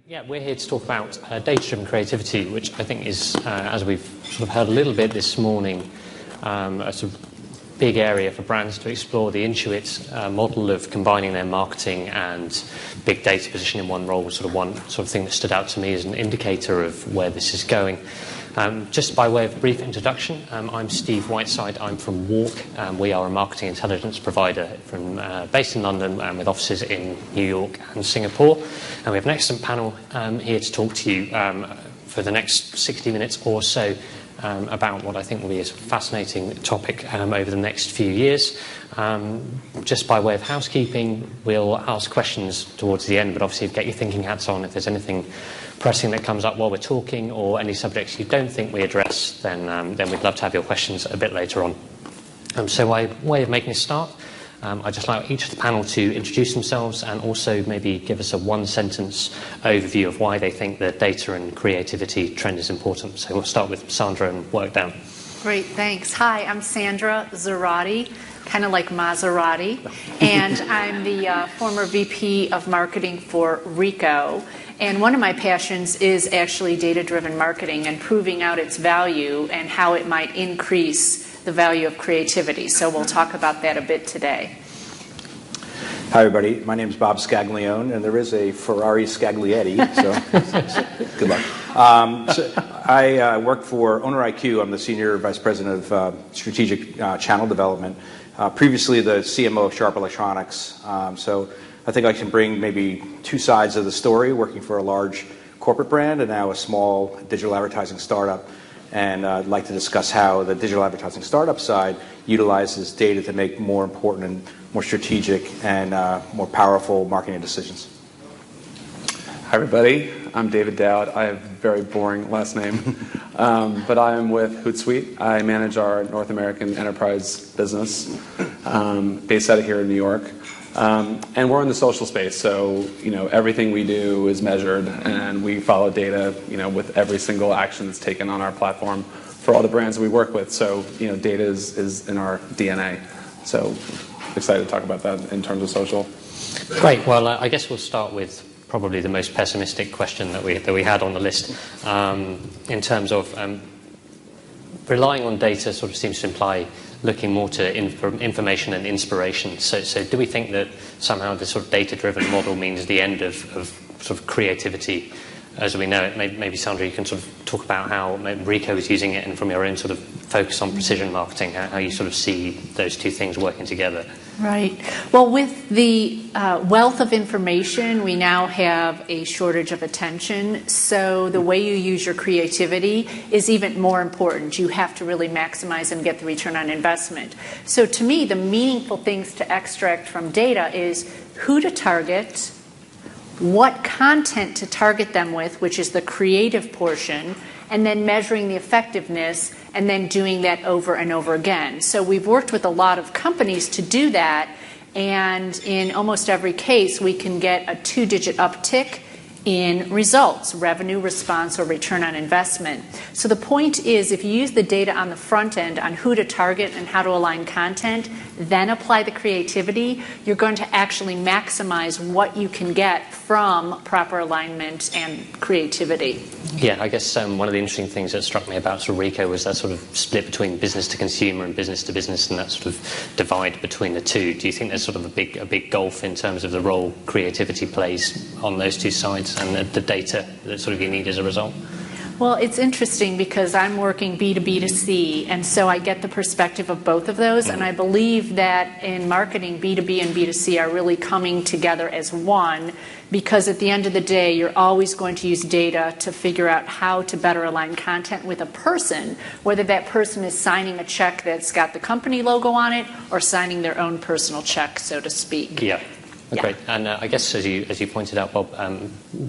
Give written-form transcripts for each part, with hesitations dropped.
Yeah, we're here to talk about data-driven creativity, which I think is, as we've sort of heard a little bit this morning, a sort of big area for brands to explore. The Intuit model of combining their marketing and big data position in one role was one sort of thing that stood out to me as an indicator of where this is going. Just by way of a brief introduction, I'm Steve Whiteside. I'm from Walk. We are a marketing intelligence provider based in London with offices in New York and Singapore. And we have an excellent panel here to talk to you for the next 60 minutes or so about what I think will be a fascinating topic over the next few years. Just by way of housekeeping, we'll ask questions towards the end, but obviously get your thinking hats on. If there's anything pressing that comes up while we're talking or any subjects you don't think we address, then we'd love to have your questions a bit later on. So by way of making a start, I'd just like each of the panel to introduce themselves and also maybe give us a one-sentence overview of why they think the data and creativity trend is important. So we'll start with Sandra and work down. Great, thanks. Hi, I'm Sandra Zoratti, kind of like Maserati, and I'm the former VP of Marketing for Ricoh. And one of my passions is actually data-driven marketing and proving out its value and how it might increase the value of creativity. So we'll talk about that a bit today. Hi, everybody. My name is Bob Scaglione, and there is a Ferrari Scaglietti, so good luck. I work for OwnerIQ. I'm the Senior Vice President of Strategic Channel Development. Previously, the CMO of Sharp Electronics. So I think I can bring maybe two sides of the story, working for a large corporate brand and now a small digital advertising startup. And I'd like to discuss how the digital advertising startup side utilizes data to make more important and more strategic and more powerful marketing decisions. Hi, everybody. I'm David Dowd. I have a very boring last name, but I am with Hootesuite. I manage our North American enterprise business based out of here in New York. And we're in the social space, so everything we do is measured, and we follow data, with every single action that's taken on our platform for all the brands that we work with. So, data is in our DNA. So, excited to talk about that in terms of social. Great. Well, I guess we'll start with probably the most pessimistic question that we had on the list, in terms of relying on data. Sort of seems to imply looking more to information and inspiration. So do we think that somehow this sort of data-driven model means the end of sort of creativity as we know it? Maybe Sandra, you can sort of talk about how Ricoh is using it, and from your own sort of focus on precision marketing, how you sort of see those two things working together. Right. Well, with the wealth of information, we now have a shortage of attention. So the way you use your creativity is even more important. You have to really maximize and get the return on investment. So to me, the meaningful things to extract from data is who to target, what content to target them with, which is the creative portion, and then measuring the effectiveness, and then doing that over and over again. So we've worked with a lot of companies to do that, and in almost every case, we can get a 2-digit uptick in results, revenue, response, or return on investment. So the point is, if you use the data on the front end on who to target and how to align content, then apply the creativity, you're going to actually maximize what you can get from proper alignment and creativity. Yeah, I guess one of the interesting things that struck me about sort of Ricoh was that sort of split between business to consumer and business to business, and that sort of divide between the two. Do you think there's sort of a big gulf in terms of the role creativity plays on those two sides and the data that sort of you need as a result? Well, it's interesting because I'm working B2B to C, and so I get the perspective of both of those, and I believe that in marketing, B2B and B2C are really coming together as one, because at the end of the day, you're always going to use data to figure out how to better align content with a person, whether that person is signing a check that's got the company logo on it or signing their own personal check, so to speak. Yeah. Great. And I guess as you pointed out, Bob,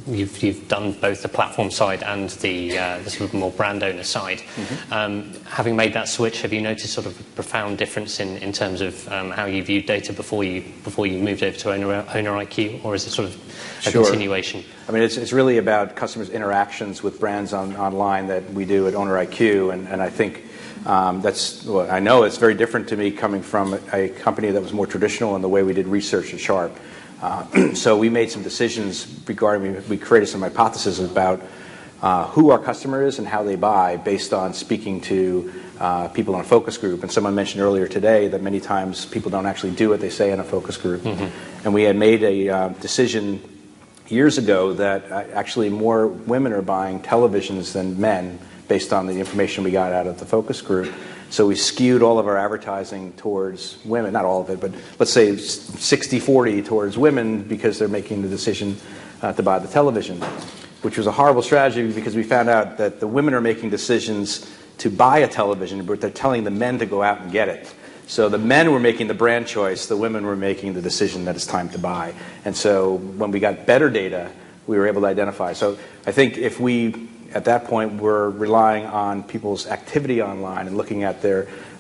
you've done both the platform side and the sort of more brand owner side. Mm-hmm. Having made that switch, have you noticed sort of a profound difference in terms of how you viewed data before you moved over to OwnerIQ, or is it sort of a continuation? I mean, it's really about customers' interactions with brands online that we do at OwnerIQ, and I think I know it's very different to me coming from a company that was more traditional in the way we did research at Sharp. So we made some decisions we created some hypotheses about who our customer is and how they buy based on speaking to people in a focus group. And someone mentioned earlier today that many times people don't actually do what they say in a focus group. And we had made a decision years ago that actually more women are buying televisions than men based on the information we got out of the focus group. So we skewed all of our advertising towards women, not all of it, but let's say 60-40 towards women because they're making the decision to buy the television, which was a horrible strategy because we found out that the women are making decisions to buy a television, but they're telling the men to go out and get it. So the men were making the brand choice, the women were making the decision that it's time to buy. And so when we got better data, we were able to identify. So I think if we, at that point, were relying on people's activity online and looking at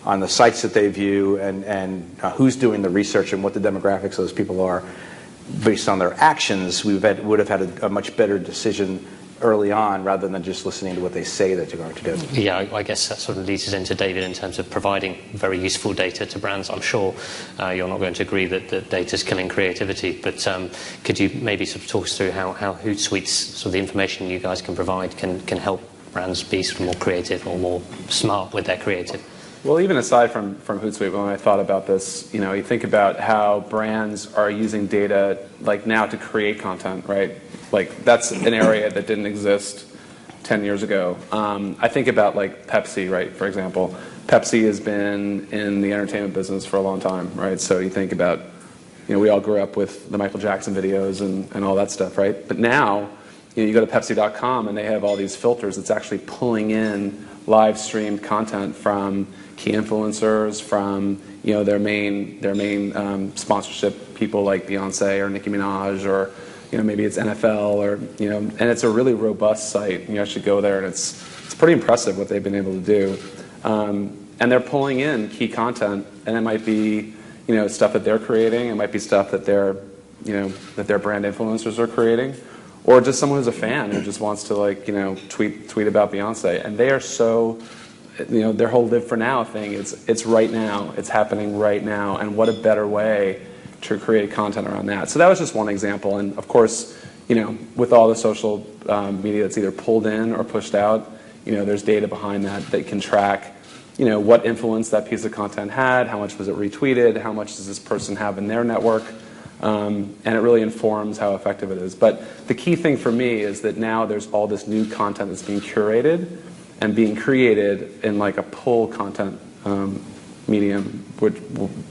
on the sites that they view and who's doing the research and what the demographics of those people are, based on their actions, we would have had a much better decision early on rather than just listening to what they say that they're going to do. Yeah, I guess that sort of leads us into David in terms of providing very useful data to brands. I'm sure you're not going to agree that data is killing creativity, but could you maybe sort of talk us through how Hootesuite's, sort of the information you guys can provide can help brands be sort of more creative or more smart with their creative? Well, even aside from Hootesuite, when I thought about this, you think about how brands are using data like now to create content, right? Like that's an area that didn't exist 10 years ago. I think about like Pepsi, right? For example, Pepsi has been in the entertainment business for a long time, right? So you think about, we all grew up with the Michael Jackson videos and all that stuff, right? But now, you go to Pepsi.com and they have all these filters that's actually pulling in live streamed content from key influencers, from their main sponsorship people like Beyonce or Nicki Minaj, or maybe it's NFL, or and it's a really robust site. You actually go there and it's pretty impressive what they've been able to do. And they're pulling in key content, and it might be stuff that they're creating, it might be stuff that their brand influencers are creating, or just someone who's a fan who just wants to tweet about Beyonce, and they are so. Their whole live for now thing, it's right now, it's happening right now, and what a better way to create content around that. So that was just one example, and of course, with all the social media that's either pulled in or pushed out, there's data behind that can track, what influence that piece of content had, how much was it retweeted, how much does this person have in their network, and it really informs how effective it is. But the key thing for me is that now there's all this new content that's being curated and being created in like a pull content medium,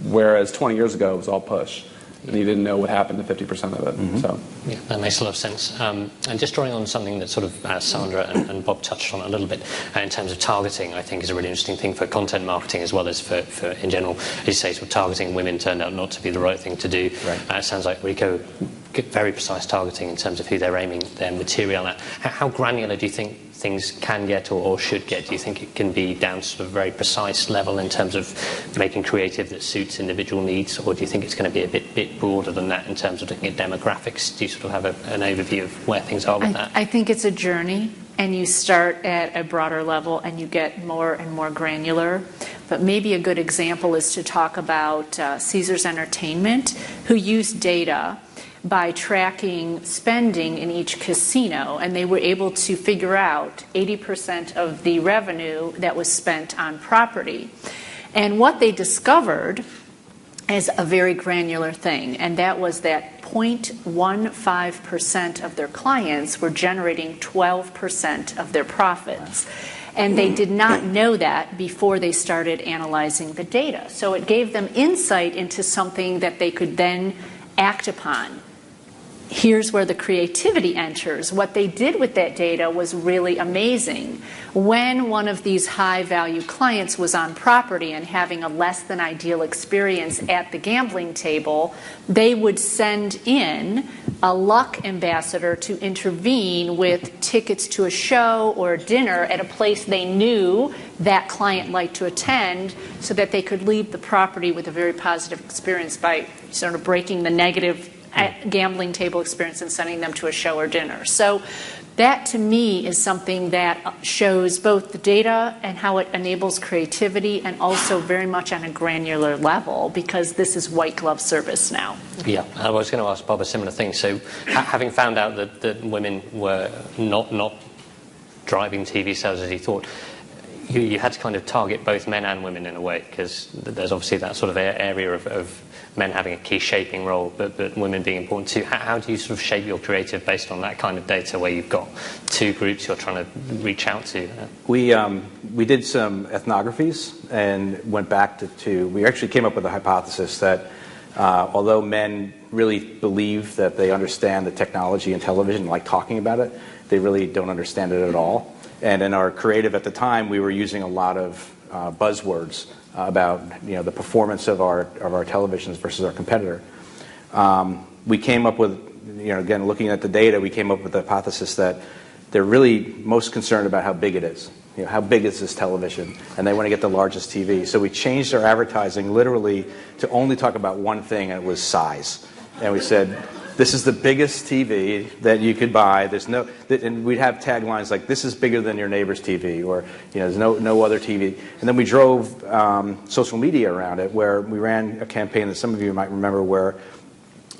whereas 20 years ago it was all push, and you didn't know what happened to 50% of it. So yeah, that makes a lot of sense. And just drawing on something that sort of Sandra and Bob touched on a little bit in terms of targeting, I think is a really interesting thing for content marketing as well as for in general. As you say, sort of targeting women turned out not to be the right thing to do. Right. It sounds like Ricoh, very precise targeting in terms of who they're aiming their material at. How granular do you think things can get or should get? Do you think it can be down to sort of a very precise level in terms of making creative that suits individual needs, or do you think it's going to be a bit broader than that in terms of looking at demographics? Do you sort of have an overview of where things are with that? I think it's a journey, and you start at a broader level and you get more and more granular. But maybe a good example is to talk about Caesars Entertainment, who used data by tracking spending in each casino, and they were able to figure out 80% of the revenue that was spent on property. And what they discovered is a very granular thing, and that was that 0.15% of their clients were generating 12% of their profits. And they did not know that before they started analyzing the data. So it gave them insight into something that they could then act upon. Here's where the creativity enters. What they did with that data was really amazing. When one of these high-value clients was on property and having a less than ideal experience at the gambling table, they would send in a luck ambassador to intervene with tickets to a show or a dinner at a place they knew that client liked to attend, so that they could leave the property with a very positive experience by sort of breaking the negative gambling table experience and sending them to a show or dinner. So that, to me, is something that shows both the data and how it enables creativity, and also very much on a granular level, because this is white glove service now. Yeah, I was going to ask Bob a similar thing. So having found out that women were not driving TV sales as he thought, you had to kind of target both men and women in a way, because there's obviously that sort of area of men having a key shaping role, but women being important too. How do you sort of shape your creative based on that kind of data where you've got two groups you're trying to reach out to? We did some ethnographies and went back to we actually came up with a hypothesis that although men really believe that they understand the technology in television, like talking about it, they really don't understand it at all. And in our creative at the time, we were using a lot of buzzwords about the performance of our televisions versus our competitor. We came up with, again, looking at the data, we came up with the hypothesis that they're really most concerned about how big it is. How big is this television? And they want to get the largest TV. So we changed our advertising literally to only talk about one thing, and it was size. And we said, this is the biggest TV that you could buy. And we'd have taglines like, this is bigger than your neighbor's TV, or there's no other TV. And then we drove social media around it, where we ran a campaign that some of you might remember, where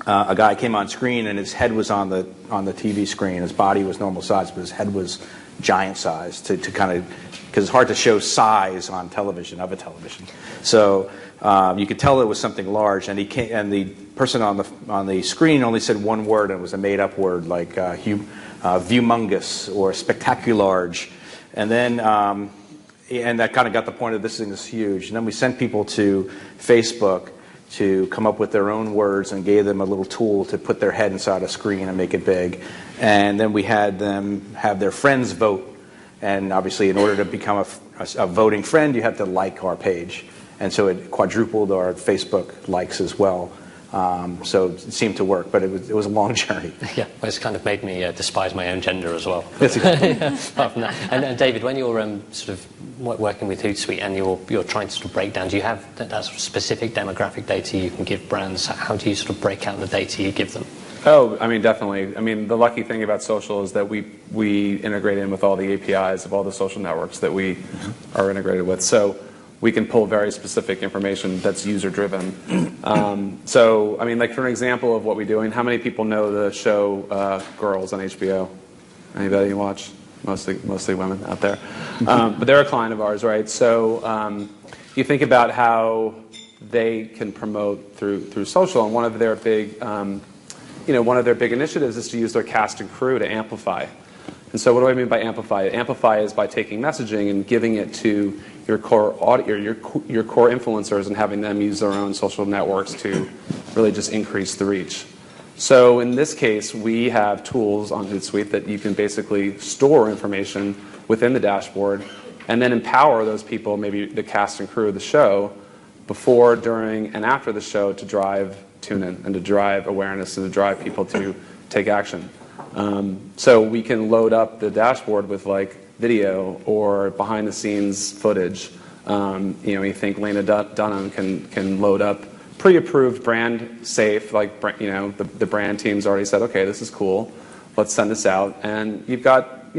a guy came on screen and his head was on the TV screen. His body was normal size, but his head was giant size to kind of, because it's hard to show size on television, of a television. So you could tell it was something large, and the person on the screen only said one word, and it was a made-up word like viewmongous or spectacularge, and then and that kind of got the point of this thing is huge. And then we sent people to Facebook to come up with their own words and gave them a little tool to put their head inside a screen and make it big. And then we had them have their friends vote. And obviously, in order to become a voting friend, you have to like our page. And so it quadrupled our Facebook likes as well. So it seemed to work, but it was a long journey. Yeah, well, it's kind of made me despise my own gender as well. That's exactly. Apart from that. And David, when you're sort of working with Hootesuite and you're trying to sort of break down, do you have that sort of specific demographic data you can give brands? How do you sort of break out the data you give them? Oh, I mean, definitely. I mean, the lucky thing about social is that we integrate in with all the APIs of all the social networks that we are integrated with. So we can pull very specific information that's user-driven. So, I mean, like for an example of what we're doing, how many people know the show Girls on HBO? Anybody watch? Mostly women out there. But they're a client of ours, right? So you think about how they can promote through social, and one of their big initiatives is to use their cast and crew to amplify. And so what do I mean by amplify? Amplify is by taking messaging and giving it to your core your core influencers and having them use their own social networks to really just increase the reach. So in this case, we have tools on Hootesuite that you can basically store information within the dashboard and then empower those people, maybe the cast and crew of the show, before, during, and after the show to drive tune-in and to drive awareness and to drive people to take action. So we can load up the dashboard with like video or behind-the-scenes footage. You think Lena Dunham can load up pre-approved, brand safe, like the brand team's already said, okay, this is cool, let's send this out, and you've got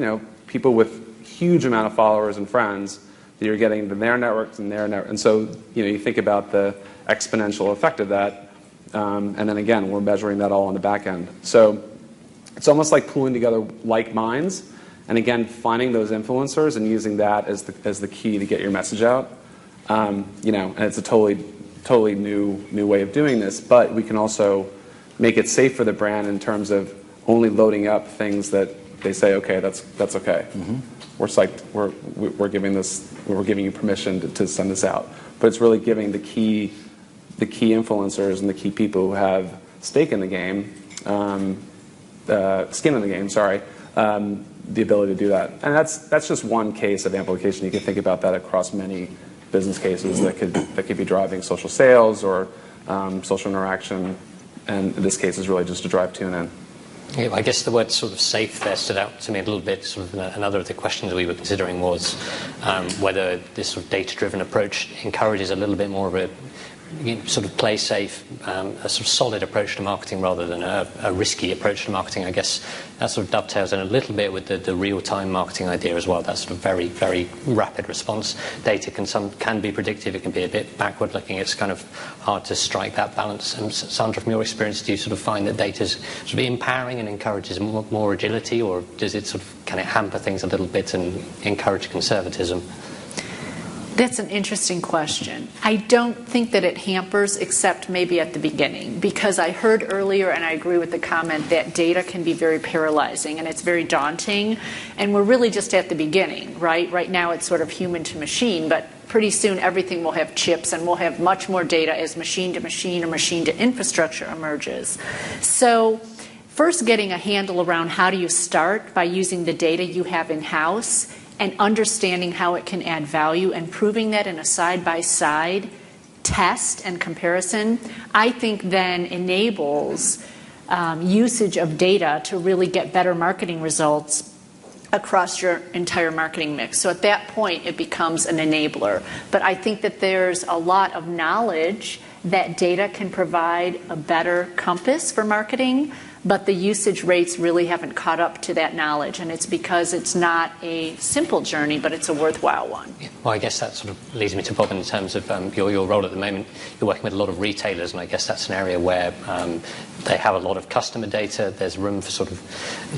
people with huge amount of followers and friends that you're getting to their networks and their network, and so you think about the exponential effect of that, and then again we're measuring that all on the back end. So it's almost like pulling together like minds, and again finding those influencers and using that as the key to get your message out. And it's a totally new way of doing this, but we can also make it safe for the brand in terms of only loading up things that they say, okay, that's okay. Mm-hmm. We're giving you permission to send this out, but it's really giving the key influencers and the key people who have stake in the game, skin in the game, sorry, the ability to do that. And that's just one case of amplification. You can think about that across many business cases that could be driving social sales or social interaction, and in this case is really just to drive tune-in. Yeah, I guess the word sort of safe there stood out to me a little bit. Sort of another of the questions we were considering was whether this sort of data-driven approach encourages a little bit more of a sort of play safe, a sort of solid approach to marketing rather than a risky approach to marketing. I guess that sort of dovetails in a little bit with the real-time marketing idea as well. That sort of very, very rapid response. Data can be predictive. It can be a bit backward-looking. It's kind of hard to strike that balance. And Sandra, from your experience, do you sort of find that data is sort of empowering and encourages more agility, or does it sort of kind of hamper things a little bit and encourage conservatism? That's an interesting question. I don't think that it hampers, except maybe at the beginning, because I heard earlier, and I agree with the comment, that data can be very paralyzing and it's very daunting, and we're really just at the beginning, right? Right now it's sort of human to machine, but pretty soon everything will have chips and we'll have much more data as machine to machine or machine to infrastructure emerges. So first, getting a handle around how do you start by using the data you have in-house and understanding how it can add value and proving that in a side-by-side test and comparison, I think then enables usage of data to really get better marketing results across your entire marketing mix. So at that point, it becomes an enabler. But I think that there's a lot of knowledge that data can provide a better compass for marketing, but the usage rates really haven't caught up to that knowledge, and it's because it's not a simple journey, but it's a worthwhile one. Yeah. Well, I guess that sort of leads me to Bob in terms of your role at the moment. You're working with a lot of retailers, and I guess that's an area where they have a lot of customer data. There's room for sort of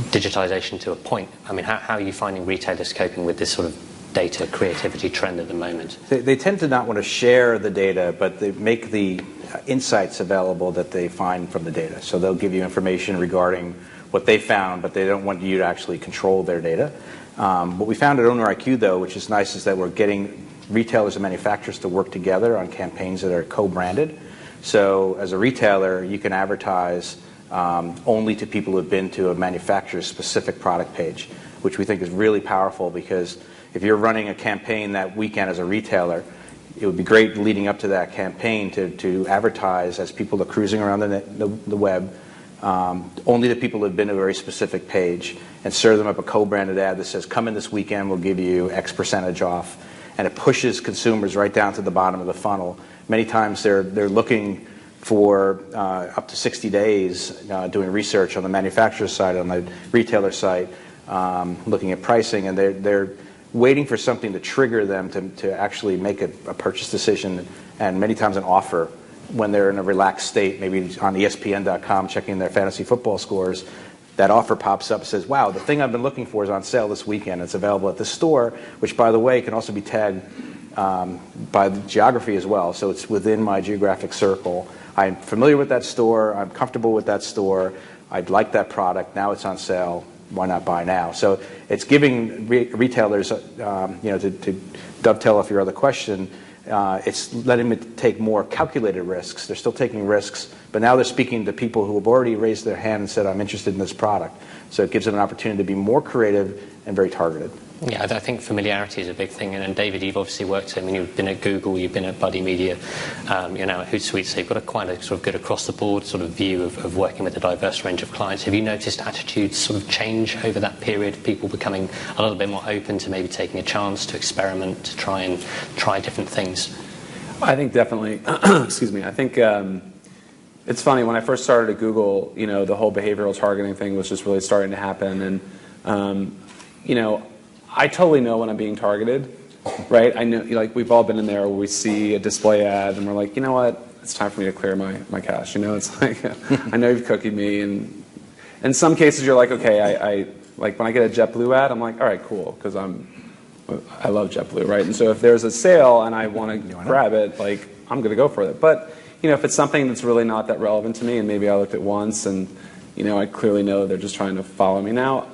digitization to a point. I mean, how are you finding retailers coping with this sort of data creativity trend at the moment? They tend to not want to share the data, but they make the insights available that they find from the data. So they'll give you information regarding what they found, but they don't want you to actually control their data. What we found at OwnerIQ, though, which is nice, is that we're getting retailers and manufacturers to work together on campaigns that are co-branded. So as a retailer, you can advertise only to people who have been to a manufacturer's specific product page, which we think is really powerful, because if you're running a campaign that weekend as a retailer, it would be great leading up to that campaign to advertise as people are cruising around the web, only the people who have been to a very specific page, and serve them up a co-branded ad that says, come in this weekend, we'll give you X percentage off. And it pushes consumers right down to the bottom of the funnel. Many times they're looking for up to 60 days doing research on the manufacturer's side, on the retailer site, looking at pricing, and they're waiting for something to trigger them to actually make a purchase decision, and many times an offer when they're in a relaxed state, maybe on ESPN.com checking their fantasy football scores. That offer pops up and says, wow, the thing I've been looking for is on sale this weekend. It's available at the store, which, by the way, can also be tagged by the geography as well. So it's within my geographic circle. I'm familiar with that store. I'm comfortable with that store. I'd like that product. Now it's on sale. Why not buy now? So it's giving retailers, to dovetail off your other question, it's letting them take more calculated risks. They're still taking risks, but now they're speaking to people who have already raised their hand and said, I'm interested in this product. So it gives them an opportunity to be more creative and very targeted. Yeah, I think familiarity is a big thing. And David, you've obviously worked, I mean, you've been at Google, you've been at Buddy Media, you're now at Hootesuite, so you've got quite a sort of good across-the-board sort of view of working with a diverse range of clients. Have you noticed attitudes sort of change over that period, people becoming a little bit more open to maybe taking a chance to experiment, to try different things? I think definitely, excuse me, I think it's funny, when I first started at Google, the whole behavioral targeting thing was just really starting to happen, and, I totally know when I'm being targeted, right? I know, we've all been in there where we see a display ad and we're like, you know what? It's time for me to clear my cache. It's like, I know you've cookied me, and in some cases you're like, okay, I like when I get a JetBlue ad, I'm like, all right, cool, because I love JetBlue, right? And so if there's a sale and I want to grab it, like, I'm going to go for it. But if it's something that's really not that relevant to me, and maybe I looked at once and I clearly know they're just trying to follow me now,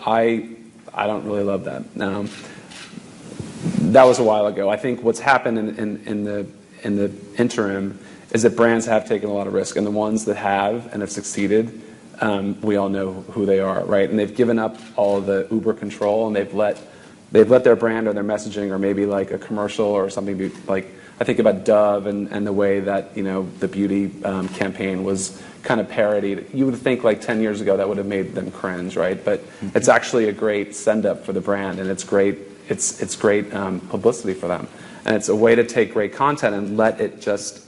I don't really love that. That was a while ago. I think what's happened in the interim is that brands have taken a lot of risk, and the ones that have and have succeeded, we all know who they are, right? And they've given up all of the Uber control, and they've let their brand or their messaging, or maybe like a commercial or something, be like, I think about Dove and the way that the beauty campaign was kind of parodied. You would think like 10 years ago that would have made them cringe, right? But it's actually a great send-up for the brand, and it's great. It's great publicity for them, and it's a way to take great content and let it just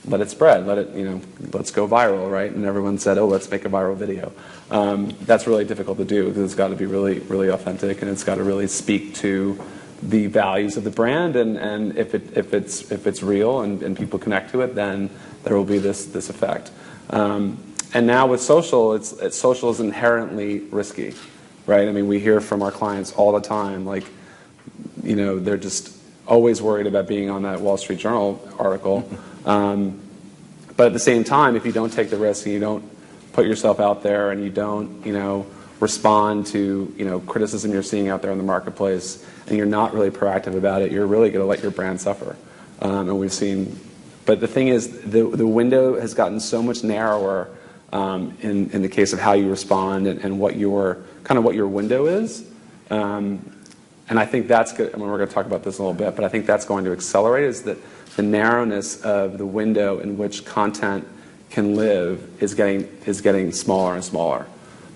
let it spread, let's go viral, right? And everyone said, oh, let's make a viral video. That's really difficult to do because it's got to be really, really authentic, and it's got to really speak to the values of the brand. And if it's real and people connect to it, then there will be this effect. And now with social, social is inherently risky, right? I mean, we hear from our clients all the time, like, they're just always worried about being on that Wall Street Journal article. But at the same time, if you don't take the risk and you don't put yourself out there and you don't, respond to, criticism you're seeing out there in the marketplace, and you're not really proactive about it, you're really going to let your brand suffer. And we've seen, but the thing is, the window has gotten so much narrower in the case of how you respond and what your window is. And I think that's good. I mean, we're going to talk about this a little bit, but I think that's going to accelerate, is that the narrowness of the window in which content can live is getting smaller and smaller.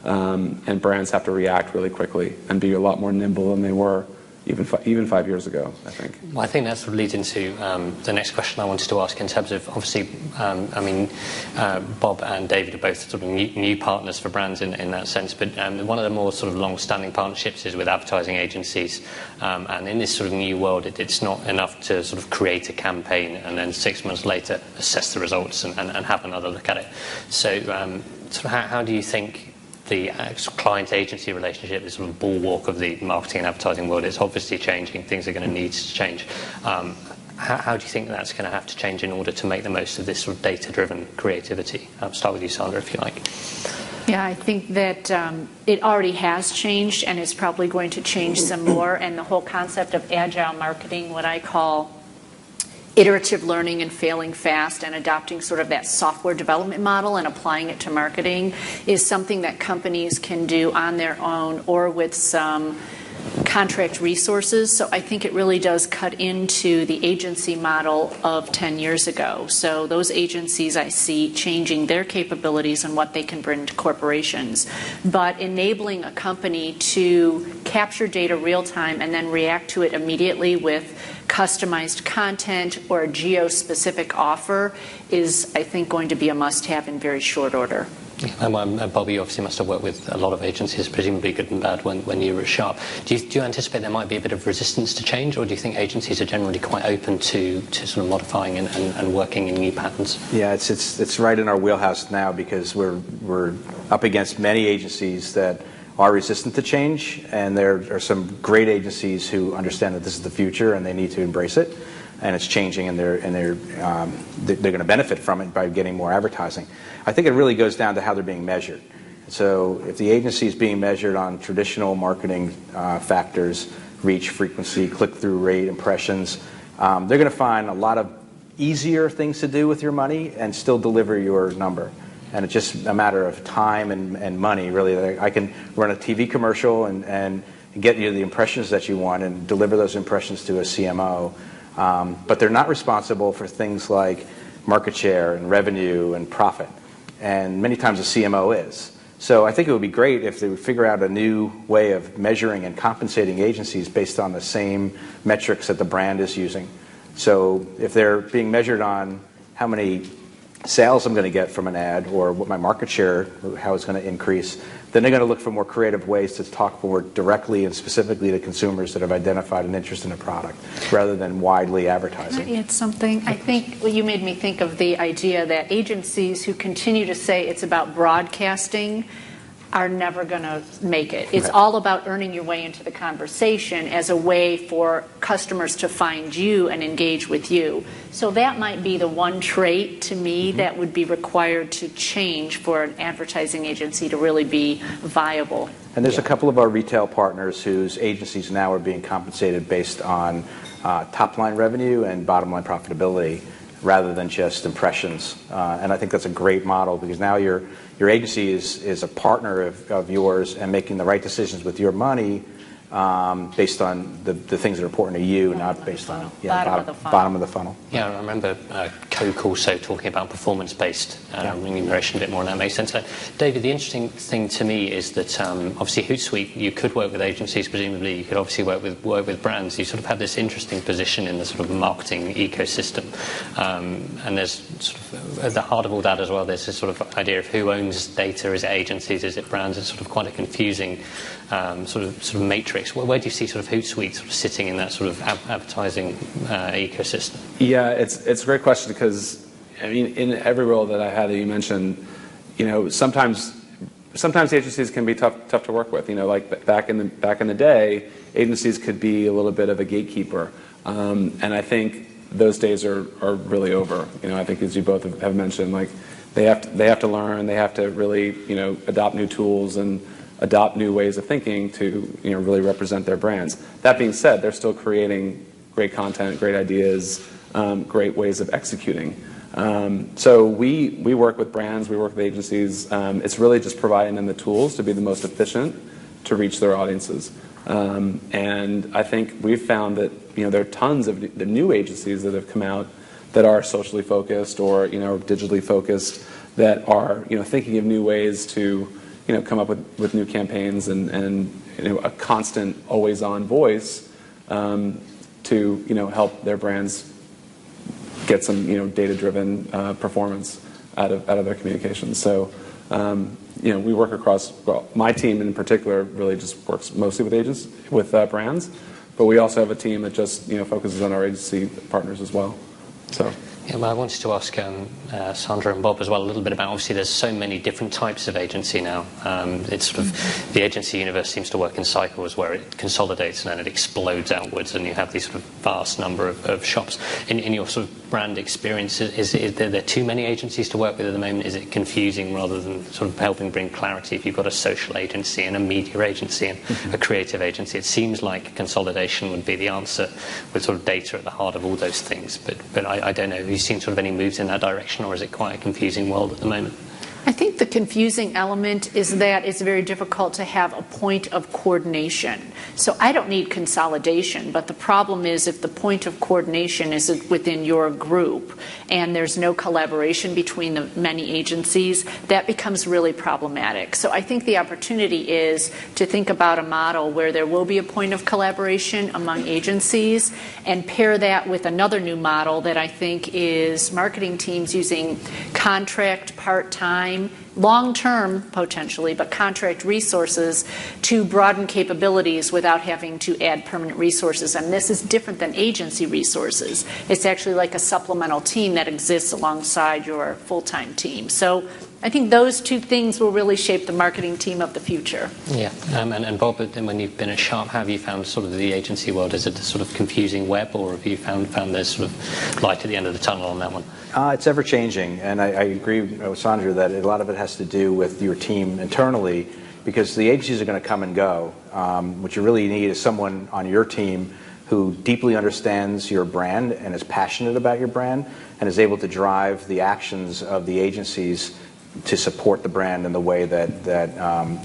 And brands have to react really quickly and be a lot more nimble than they were even 5 years ago, I think. Well, I think that sort of leads into the next question I wanted to ask in terms of, obviously, Bob and David are both sort of new partners for brands in that sense, but one of the more sort of long-standing partnerships is with advertising agencies. And in this sort of new world, it's not enough to sort of create a campaign and then 6 months later assess the results and have another look at it. So sort of how do you think the client-agency relationship, this sort of bulwark of the marketing and advertising world, is obviously changing. Things are going to need to change. How do you think that's going to have to change in order to make the most of this sort of data-driven creativity? I'll start with you, Sandra, if you like. Yeah, I think that it already has changed, and it's probably going to change some more. And the whole concept of agile marketing, what I call iterative learning and failing fast, and adopting sort of that software development model and applying it to marketing, is something that companies can do on their own or with some contract resources. So I think it really does cut into the agency model of 10 years ago. So those agencies I see changing their capabilities and what they can bring to corporations. But enabling a company to capture data real time and then react to it immediately with customized content or a geo-specific offer is, I think, going to be a must-have in very short order. Bobby, you obviously must have worked with a lot of agencies, presumably good and bad, when you were at Sharp. Do you anticipate there might be a bit of resistance to change, or do you think agencies are generally quite open to sort of modifying and working in new patterns? Yeah, it's right in our wheelhouse now, because we're up against many agencies that are resistant to change, and there are some great agencies who understand that this is the future and they need to embrace it, and it's changing, and they're going to benefit from it by getting more advertising. I think it really goes down to how they're being measured. So if the agency is being measured on traditional marketing factors, reach, frequency, click-through rate, impressions, they're going to find a lot of easier things to do with your money and still deliver your number. And it's just a matter of time and money, really. I can run a TV commercial and get you the impressions that you want and deliver those impressions to a CMO. But they're not responsible for things like market share and revenue and profit. And many times a CMO is. So I think it would be great if they would figure out a new way of measuring and compensating agencies based on the same metrics that the brand is using. So if they're being measured on how many sales I'm going to get from an ad, or what my market share, how it's going to increase, then they're going to look for more creative ways to talk more directly and specifically to consumers that have identified an interest in a product, rather than widely advertising. Can I add something? I think you made me think of the idea that agencies who continue to say it's about broadcasting are never going to make it. It's all about earning your way into the conversation as a way for customers to find you and engage with you. So that might be the one trait, to me, that would be required to change for an advertising agency to really be viable. And there's a couple of our retail partners whose agencies now are being compensated based on top-line revenue and bottom-line profitability, rather than just impressions. And I think that's a great model, because now your agency is a partner of yours and making the right decisions with your money based on the things that are important to you, not based on bottom of the funnel. Yeah, I remember Coke also talking about performance-based remuneration a bit more, and that makes sense. David, the interesting thing to me is that obviously Hootesuite, you could work with agencies, presumably you could obviously work with brands. You sort of have this interesting position in the sort of marketing ecosystem, and there's sort of at the heart of all that as well, there's this sort of idea of who owns data. Is it agencies? Is it brands? It's sort of quite a confusing sort of matrix. Where do you see sort of Hootesuite sort of sitting in that sort of advertising ecosystem? Yeah, it's a great question because, I mean, in every role that I had that you mentioned, sometimes agencies can be tough to work with. Like back in the day, agencies could be a little bit of a gatekeeper, and I think those days are really over. I think, as you both have mentioned, like they have to learn, they have to really adopt new tools and adopt new ways of thinking to really represent their brands. That being said, they're still creating great content, great ideas, great ways of executing. So we work with brands, we work with agencies. It's really just providing them the tools to be the most efficient to reach their audiences. And I think we've found that there are tons of the new agencies that have come out that are socially focused or digitally focused that are thinking of new ways to come up with new campaigns and a constant, always-on voice to help their brands get some data-driven performance out of their communications. So we work across. Well, my team in particular really just works mostly with brands, but we also have a team that just focuses on our agency partners as well. So. Yeah, well, I wanted to ask Sandra and Bob as well a little bit about, obviously there's so many different types of agency now. It's sort of, the agency universe seems to work in cycles where it consolidates and then it explodes outwards and you have these sort of vast number of shops. In your sort of brand experience, is there too many agencies to work with at the moment? Is it confusing rather than sort of helping bring clarity? If you've got a social agency and a media agency and a creative agency, it seems like consolidation would be the answer with sort of data at the heart of all those things. But I don't know. Have you seen sort of any moves in that direction, or is it quite a confusing world at the moment? I think the confusing element is that it's very difficult to have a point of coordination. So I don't need consolidation, but the problem is if the point of coordination is within your group and there's no collaboration between the many agencies, that becomes really problematic. So I think the opportunity is to think about a model where there will be a point of collaboration among agencies and pair that with another new model that I think is marketing teams using contract, part-time, long-term potentially, but contract resources to broaden capabilities without having to add permanent resources. And this is different than agency resources. It's actually like a supplemental team that exists alongside your full-time team. So I think those two things will really shape the marketing team of the future. Yeah, and Bob, when you've been at Sharp, how have you found sort of the agency world? Is it a sort of confusing web, or have you found there's sort of light at the end of the tunnel on that one? It's ever changing, and I agree with Sandra that a lot of it has to do with your team internally, because the agencies are going to come and go. What you really need is someone on your team who deeply understands your brand and is passionate about your brand and is able to drive the actions of the agencies to support the brand in the way that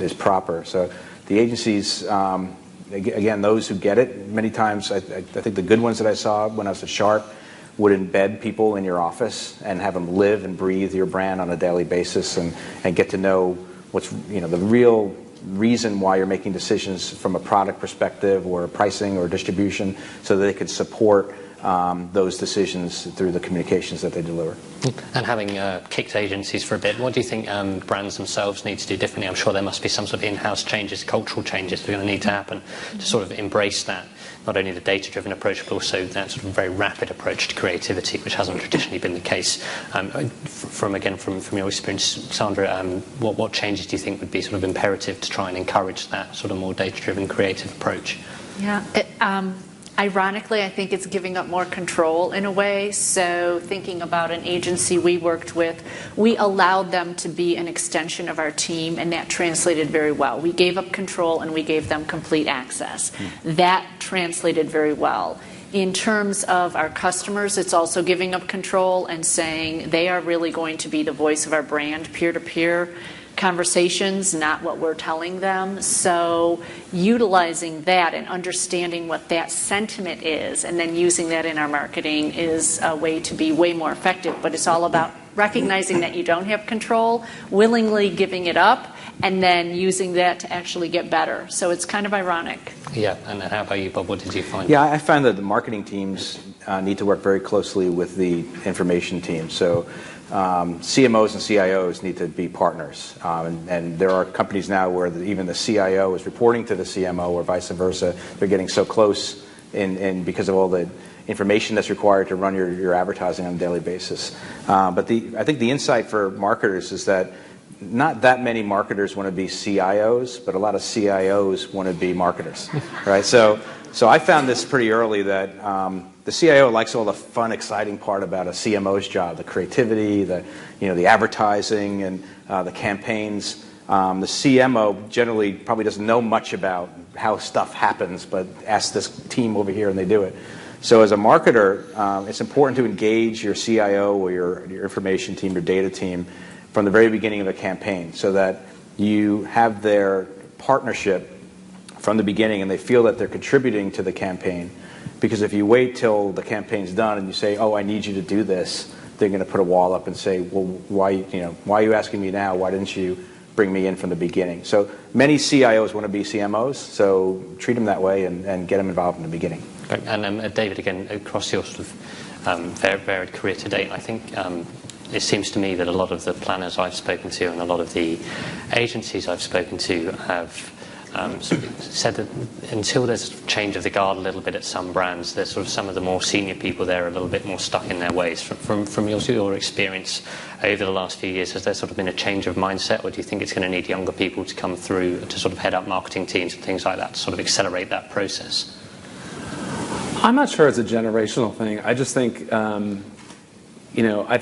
is proper. So the agencies, again, those who get it, many times, I think the good ones that I saw when I was at Sharp would embed people in your office and have them live and breathe your brand on a daily basis and get to know what's the real reason why you're making decisions from a product perspective or pricing or distribution, so that they could support those decisions through the communications that they deliver. And having kicked agencies for a bit, what do you think brands themselves need to do differently? I'm sure there must be some sort of in-house changes, cultural changes that are going to need to happen to sort of embrace that, not only the data-driven approach, but also that sort of very rapid approach to creativity, which hasn't traditionally been the case. From your experience, Sandra, what changes do you think would be sort of imperative to try and encourage that sort of more data-driven creative approach? Yeah. Ironically, I think it's giving up more control in a way. So thinking about an agency we worked with, we allowed them to be an extension of our team, and that translated very well. We gave up control and we gave them complete access. That translated very well. In terms of our customers, it's also giving up control and saying they are really going to be the voice of our brand, peer-to-peer. conversations, not what we're telling them. So utilizing that and understanding what that sentiment is and then using that in our marketing is a way to be way more effective. But it's all about recognizing that you don't have control, willingly giving it up, and then using that to actually get better. So it's kind of ironic. Yeah, and how about you, Bob? What did you find? Yeah, I find that the marketing teams need to work very closely with the information team. So CMOs and CIOs need to be partners. And there are companies now where even the CIO is reporting to the CMO or vice versa. They're getting so close in because of all the information that's required to run your advertising on a daily basis. But I think the insight for marketers is that not that many marketers want to be CIOs, but a lot of CIOs want to be marketers, right? So I found this pretty early that the CIO likes all the fun, exciting part about a CMO's job, the creativity, the advertising, and the campaigns. The CMO generally probably doesn't know much about how stuff happens, but asks this team over here and they do it. So as a marketer, it's important to engage your CIO or your information team, your data team, from the very beginning of a campaign so that you have their partnership from the beginning and they feel that they're contributing to the campaign. Because if you wait till the campaign's done and you say, oh, I need you to do this, they're going to put a wall up and say, well, why are you asking me now? Why didn't you bring me in from the beginning? So many CIOs want to be CMOs, so treat them that way and get them involved in the beginning. And David, again, across your sort of varied career to date, I think it seems to me that a lot of the planners I've spoken to and a lot of the agencies I've spoken to have sort of said that until there's a change of the guard a little bit at some brands, there's sort of some of the more senior people there are a little bit more stuck in their ways. From your experience over the last few years, has there sort of been a change of mindset, or do you think it's going to need younger people to come through to sort of head up marketing teams and things like that to sort of accelerate that process? I'm not sure it's a generational thing. I just think, I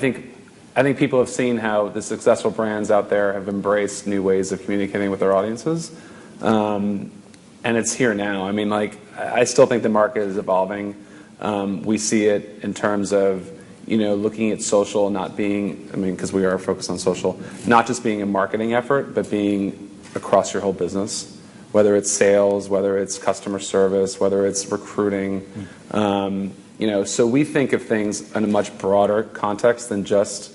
think people have seen how the successful brands out there have embraced new ways of communicating with their audiences. And it's here now. I mean, I still think the market is evolving. We see it in terms of, looking at social not being, because we are focused on social, not just being a marketing effort, but being across your whole business. Whether it's sales, whether it's customer service, whether it's recruiting. So we think of things in a much broader context than just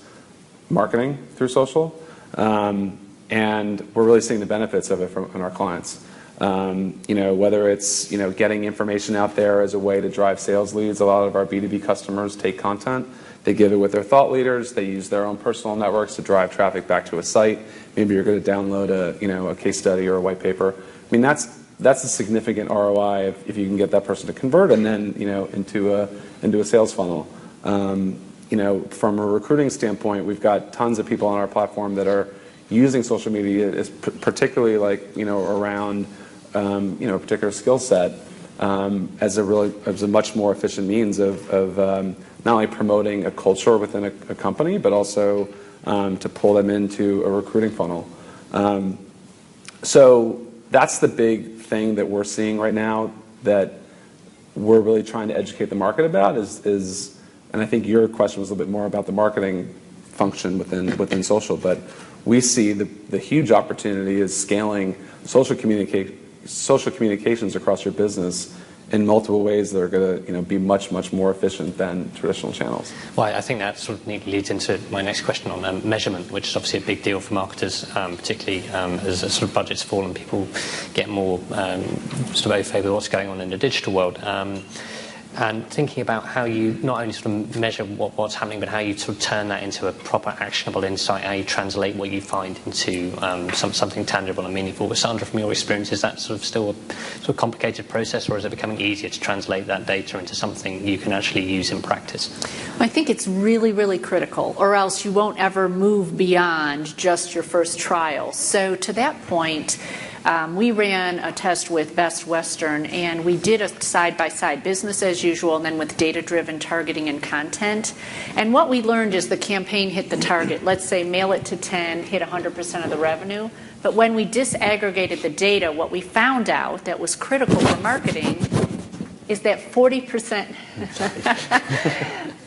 marketing through social. And we're really seeing the benefits of it from our clients. Whether it's, getting information out there as a way to drive sales leads. A lot of our B2B customers take content. They give it with their thought leaders. They use their own personal networks to drive traffic back to a site. Maybe you're going to download a case study or a white paper. That's a significant ROI if you can get that person to convert and then into a sales funnel. From a recruiting standpoint, we've got tons of people on our platform that are using social media, particularly around a particular skill set as a much more efficient means of not only promoting a culture within a company, but also to pull them into a recruiting funnel. So that's the big thing that we're seeing right now that we're really trying to educate the market about is and I think your question was a little bit more about the marketing function within social, but we see the huge opportunity is scaling social communications across your business in multiple ways that are going to be much, much more efficient than traditional channels. Well, I think that sort of leads into my next question on measurement, which is obviously a big deal for marketers, particularly as sort of budgets fall and people get more sort of au fait with what's going on in the digital world. And thinking about how you not only sort of measure what's happening, but how you sort of turn that into a proper actionable insight, how you translate what you find into something tangible and meaningful. Sandra, from your experience, is that sort of still a sort of complicated process, or is it becoming easier to translate that data into something you can actually use in practice? I think it's really, really critical, or else you won't ever move beyond just your first trial. So to that point, we ran a test with Best Western, and we did a side-by-side business as usual, and then with data-driven targeting and content. And what we learned is the campaign hit the target. Let's say mail it to 10, hit 100% of the revenue. But when we disaggregated the data, what we found out that was critical for marketing is that 40%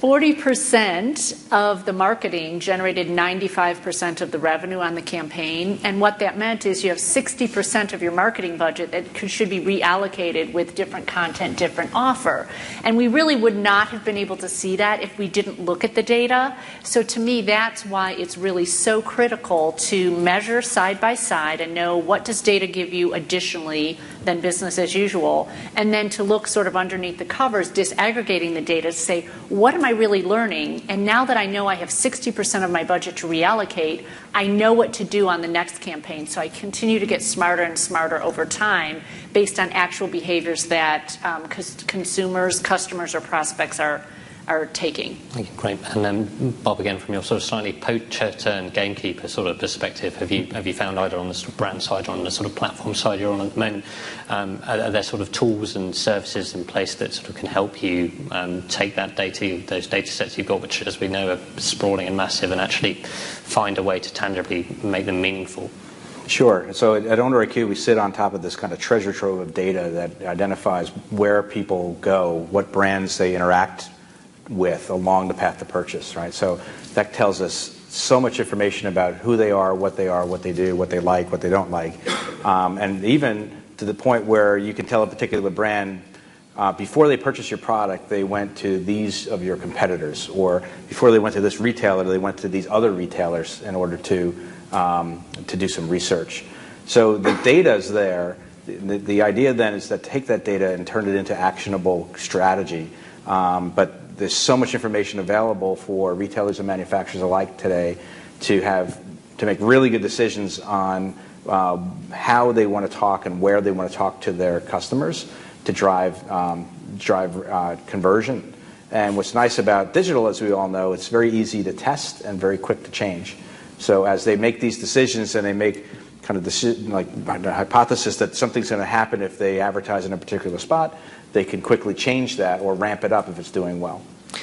40% of the marketing generated 95% of the revenue on the campaign. And what that meant is you have 60% of your marketing budget that should be reallocated with different content, different offer. And we really would not have been able to see that if we didn't look at the data. So to me, that's why it's really so critical to measure side by side and know what does data give you additionally than business as usual. And then to look sort of underneath the covers, disaggregating the data to say, what am I really learning? And now that I know I have 60% of my budget to reallocate, I know what to do on the next campaign. So I continue to get smarter and smarter over time based on actual behaviors that consumers, customers, or prospects are taking. Okay, great. And then, Bob, again, from your sort of slightly poacher turned gamekeeper sort of perspective, have you found either on the sort of brand side or on the sort of platform side you're on at the moment, are there sort of tools and services in place that sort of can help you take that data, those data sets you've got, which, as we know, are sprawling and massive, and actually find a way to tangibly make them meaningful? Sure. So at OwnerIQ, we sit on top of this kind of treasure trove of data that identifies where people go, what brands they interact with along the path to purchase, right? So that tells us so much information about who they are, what they do, what they like, what they don't like. And even to the point where you can tell a particular brand, before they purchase your product, they went to these of your competitors, or before they went to this retailer, they went to these other retailers in order to do some research. So the data is there. The idea then is that take that data and turn it into actionable strategy. But there's so much information available for retailers and manufacturers alike today to make really good decisions on how they want to talk and where they want to talk to their customers to drive conversion. And what's nice about digital, as we all know, it's very easy to test and very quick to change. So as they make these decisions and they make kind of the hypothesis that something's going to happen if they advertise in a particular spot, they can quickly change that or ramp it up if it's doing well.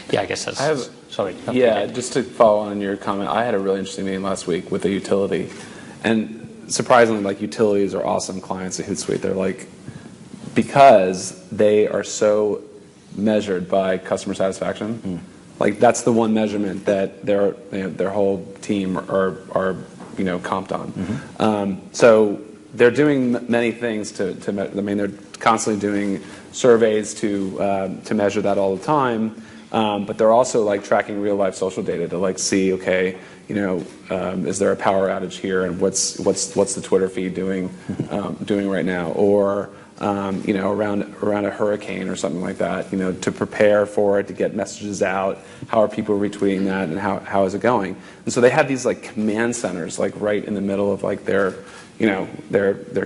Yeah, I guess that's... Sorry. Yeah, just to follow on your comment, I had a really interesting meeting last week with a utility. And surprisingly, like, utilities are awesome clients at Hootesuite. They're like, because they are so measured by customer satisfaction, like that's the one measurement that their whole team are comped on. So they're doing many things they're constantly doing surveys to measure that all the time, but they're also like tracking real life social data to like see, okay, is there a power outage here, and what's the Twitter feed doing right now, or around a hurricane or something like that, to prepare for it, to get messages out. How are people retweeting that, and how is it going? And so they have these like command centers like right in the middle of like their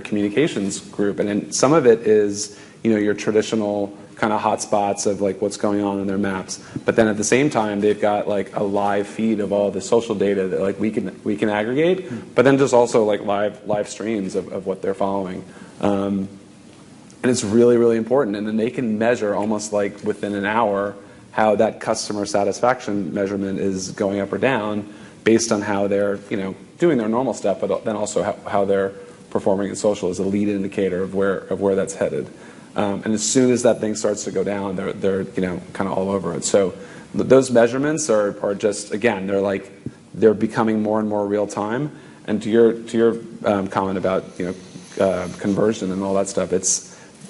communications group, and then some of it is your traditional kind of hotspots of like what's going on in their maps. But then at the same time, they've got like a live feed of all the social data that like we can aggregate, but then just also like live streams of what they're following. And it's really, really important. And then they can measure almost like within an hour how that customer satisfaction measurement is going up or down based on how they're doing their normal stuff, but then also how they're performing in social as a lead indicator of where that's headed. And as soon as that thing starts to go down, they're kind of all over it. So those measurements are just, again, they're becoming more and more real time. And to your comment about conversion and all that stuff,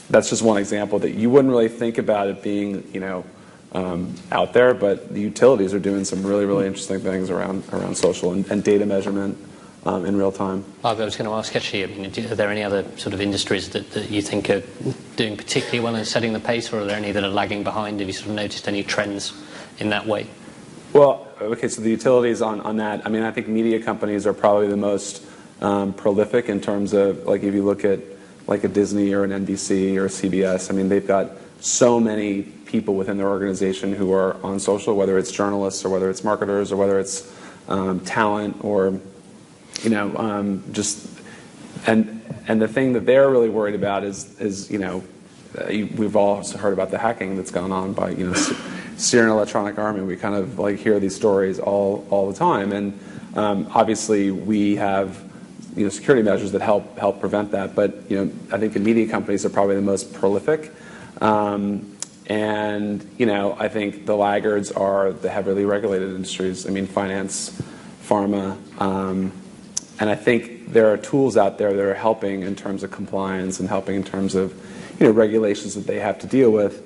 that's just one example that you wouldn't really think about it being out there, but the utilities are doing some really, really interesting things around social and data measurement in real time. I was going to ask, actually, are there any other sort of industries that you think are doing particularly well in setting the pace, or are there any that are lagging behind? Have you sort of noticed any trends in that way? Well, okay, so the utilities on that, I think media companies are probably the most prolific in terms of, like, if you look at like a Disney or an NBC or a CBS, they've got so many people within their organization who are on social, whether it's journalists or whether it's marketers or whether it's talent or just and the thing that they're really worried about is we've all heard about the hacking that's gone on by Syrian Electronic Army. We kind of like hear these stories all the time, and obviously we have security measures that help prevent that. But I think the media companies are probably the most prolific. And, you know, I think the laggards are the heavily regulated industries. I mean, finance, pharma. And I think there are tools out there that are helping in terms of compliance and helping in terms of, you know, regulations that they have to deal with.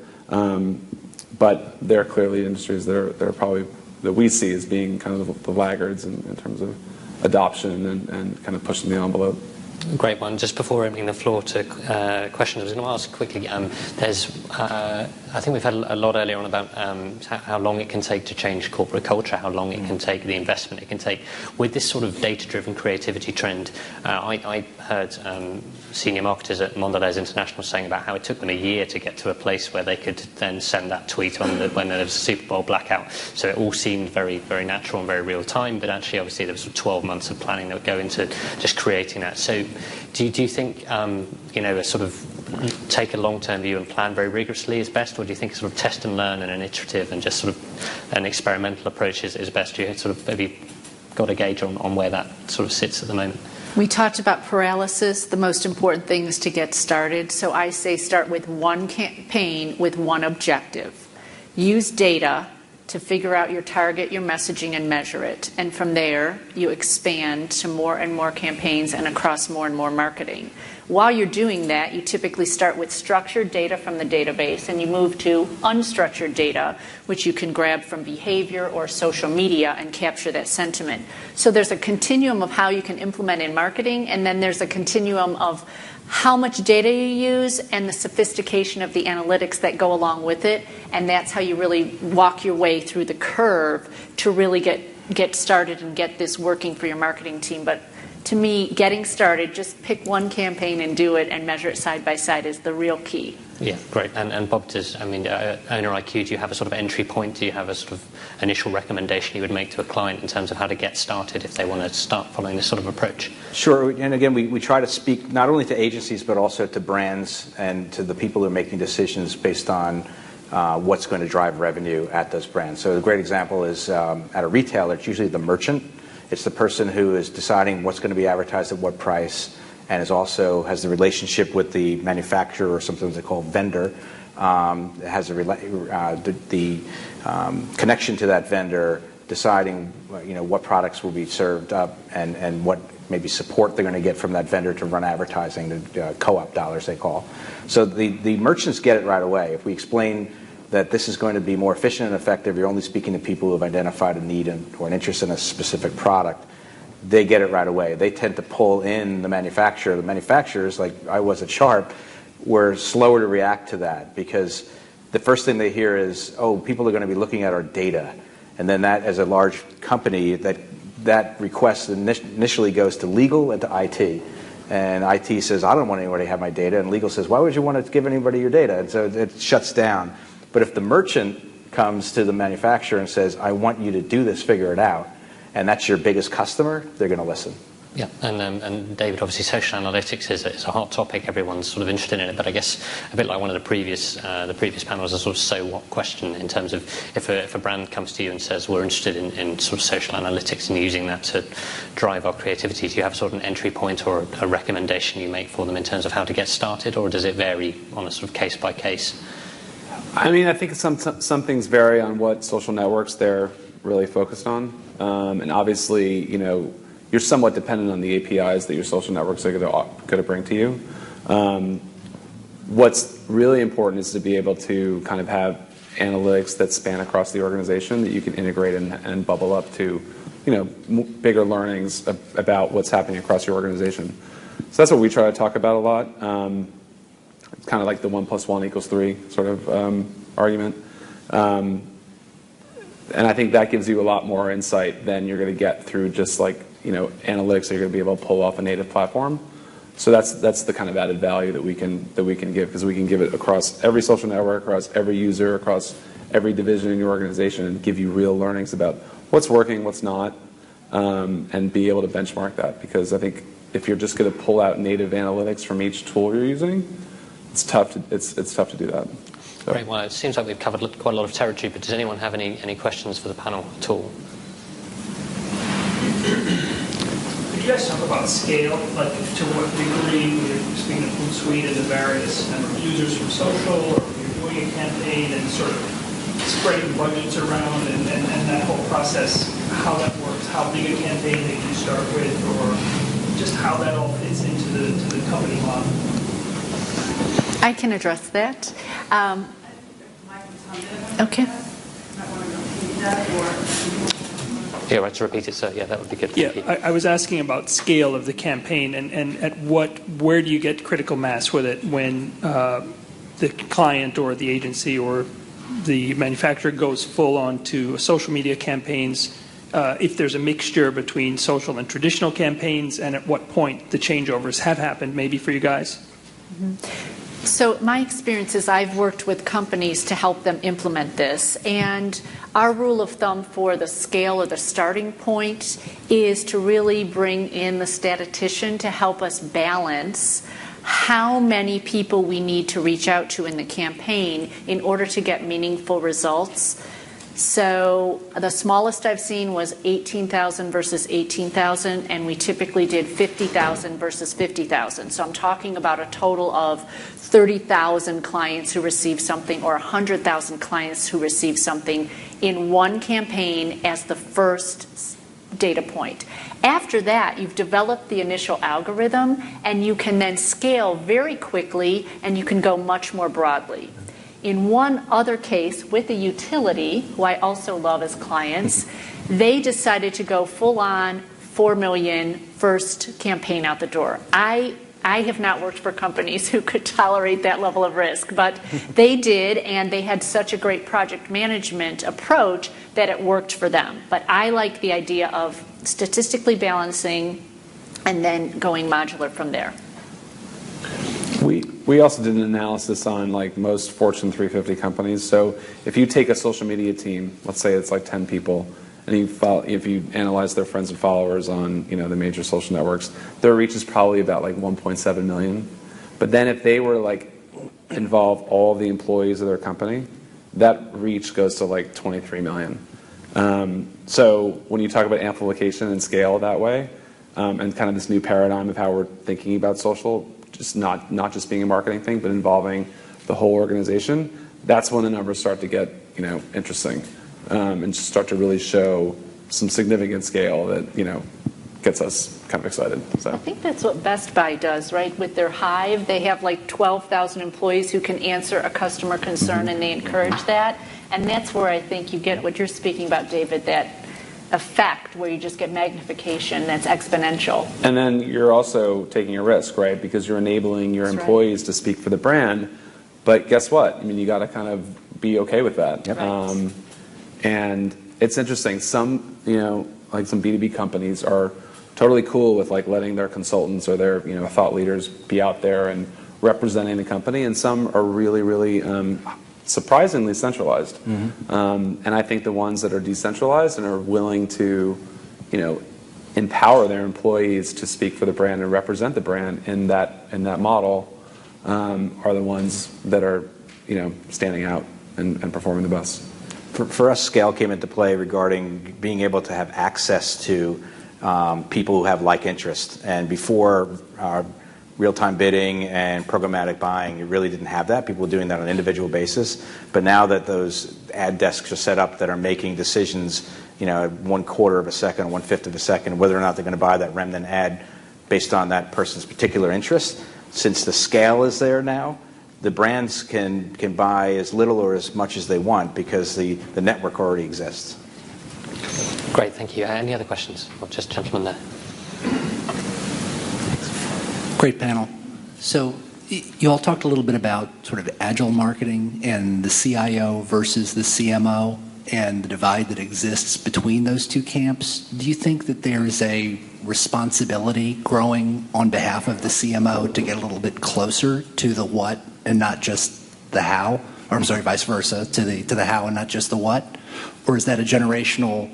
But there are clearly industries that are probably, that we see as being kind of the laggards in terms of adoption and kind of pushing the envelope. Great one. Just before opening the floor to questions, I was going to ask quickly, I think we've had a lot earlier on about how long it can take to change corporate culture, how long it can take, the investment it can take. With this sort of data-driven creativity trend, I heard senior marketers at Mondelez International saying about how it took them a year to get to a place where they could then send that tweet on when there was a Super Bowl blackout. So it all seemed very, very natural and very real time, but actually, obviously, there was 12 months of planning that would go into just creating that. So do you think, you know, a sort of take a long-term view and plan very rigorously is best, or do you think sort of test and learn and an iterative and just sort of an experimental approach is best? Do you sort of, have you got a gauge on where that sort of sits at the moment? We talked about paralysis. The most important thing is to get started. So I say start with one campaign with one objective. Use data to figure out your target, your messaging, and measure it. And from there, you expand to more and more campaigns and across more and more marketing. While you're doing that, you typically start with structured data from the database, and you move to unstructured data, which you can grab from behavior or social media and capture that sentiment. So there's a continuum of how you can implement in marketing, and then there's a continuum of how much data you use and the sophistication of the analytics that go along with it. And that's how you really walk your way through the curve to really get started and get this working for your marketing team. But to me, getting started, just pick one campaign and do it and measure it side by side is the real key. Yeah, great. And Bob, OwnerIQ, do you have a sort of entry point? Do you have a sort of initial recommendation you would make to a client in terms of how to get started if they want to start following this sort of approach? Sure. And again, we try to speak not only to agencies but also to brands and to the people who are making decisions based on what's going to drive revenue at those brands. So a great example is at a retailer, it's usually the merchant. It's the person who is deciding what's going to be advertised at what price, and has the relationship with the manufacturer, or sometimes they call vendor, has the connection to that vendor, deciding what products will be served up and what maybe support they're going to get from that vendor to run advertising, the co-op dollars they call. So the merchants get it right away. If we explain that this is going to be more efficient and effective, you're only speaking to people who have identified a need or an interest in a specific product, they get it right away. They tend to pull in the manufacturer. The manufacturers, like I was at Sharp, were slower to react to that because the first thing they hear is, oh, people are going to be looking at our data. And then that, as a large company, that request initially goes to legal and to IT. And IT says, I don't want anybody to have my data. And legal says, why would you want to give anybody your data? And so it shuts down. But if the merchant comes to the manufacturer and says, I want you to do this, figure it out, and that's your biggest customer, they're going to listen. Yeah, and David, obviously social analytics is a hot topic. Everyone's sort of interested in it, but I guess a bit like one of the previous panels, a sort of so what question in terms of if a brand comes to you and says we're interested in sort of social analytics and using that to drive our creativity, do you have sort of an entry point or a recommendation you make for them in terms of how to get started, or does it vary on a sort of case by case? I mean, I think some things vary on what social networks they're really focused on. And obviously, you're somewhat dependent on the APIs that your social networks are going to bring to you. What's really important is to be able to kind of have analytics that span across the organization that you can integrate and bubble up to, bigger learnings about what's happening across your organization. So that's what we try to talk about a lot. It's kind of like the 1 + 1 = 3 sort of argument. And I think that gives you a lot more insight than you're going to get through just like, analytics that you're going to be able to pull off a native platform. So that's the kind of added value that we can give, because we can give it across every social network, across every user, across every division in your organization, and give you real learnings about what's working, what's not, and be able to benchmark that. Because I think if you're just going to pull out native analytics from each tool you're using, it's tough to do that. So. Great. Well, it seems like we've covered quite a lot of territory, but does anyone have any questions for the panel at all? Could you guys talk about scale? Like, to what degree, we're speaking of Hootesuite and the various users from social, or you're doing a campaign and sort of spreading budgets around and that whole process, how that works, how big a campaign they do start with, or just how that all fits into the company model? I can address that. Okay. Yeah, right, to repeat it, sir. Yeah, that would be good. Yeah, Thank you. I was asking about scale of the campaign and where do you get critical mass with it when the client or the agency or the manufacturer goes full on to social media campaigns, if there's a mixture between social and traditional campaigns, and at what point the changeovers have happened maybe for you guys? Mm-hmm. So my experience is I've worked with companies to help them implement this, and our rule of thumb for the scale or the starting point is to really bring in the statistician to help us balance how many people we need to reach out to in the campaign in order to get meaningful results. So the smallest I've seen was 18,000 versus 18,000, and we typically did 50,000 versus 50,000. So I'm talking about a total of 30,000 clients who receive something or 100,000 clients who receive something in one campaign as the first data point. After that, you've developed the initial algorithm, and you can then scale very quickly, and you can go much more broadly. In one other case, with a utility, who I also love as clients, they decided to go full on 4 million first campaign out the door. I have not worked for companies who could tolerate that level of risk, but they did, and they had such a great project management approach that it worked for them. But I like the idea of statistically balancing and then going modular from there. We also did an analysis on like most Fortune 350 companies. So if you take a social media team, let's say it's like 10 people, and if you analyze their friends and followers on the major social networks, their reach is probably about like 1.7 million. But then if they were like involve all the employees of their company, that reach goes to like 23 million. So when you talk about amplification and scale that way, and kind of this new paradigm of how we're thinking about social, just not just being a marketing thing, but involving the whole organization, that's when the numbers start to get interesting, and just start to really show some significant scale that gets us kind of excited. So I think that's what Best Buy does, right? With their Hive, they have like 12,000 employees who can answer a customer concern, and they encourage that. And that's where I think you get what you're speaking about, David, that effect where you just get magnification that's exponential. And then you're also taking a risk, right? Because you're enabling your employees to speak for the brand. But guess what? I mean, you got to kind of be okay with that. Yep. And it's interesting. Some, like some B2B companies are totally cool with like letting their consultants or their, thought leaders be out there and representing the company. And some are really, really surprisingly centralized. Mm-hmm. And I think the ones that are decentralized and are willing to, empower their employees to speak for the brand and represent the brand in that model are the ones that are, standing out and performing the best. For us, scale came into play regarding being able to have access to people who have like interest. And before real-time bidding and programmatic buying, you really didn't have that. People were doing that on an individual basis. But now that those ad desks are set up that are making decisions, at 1/4 of a second, 1/5 of a second, whether or not they're going to buy that remnant ad based on that person's particular interest, since the scale is there now, the brands can buy as little or as much as they want because the network already exists. Great, thank you. Any other questions? Well, just gentleman there. Great panel. So you all talked a little bit about sort of agile marketing and the CIO versus the CMO and the divide that exists between those two camps. Do you think that there is a responsibility growing on behalf of the CMO to get a little bit closer to the what and not just the how? Or I'm sorry, vice versa, to the how and not just the what? Or is that a generational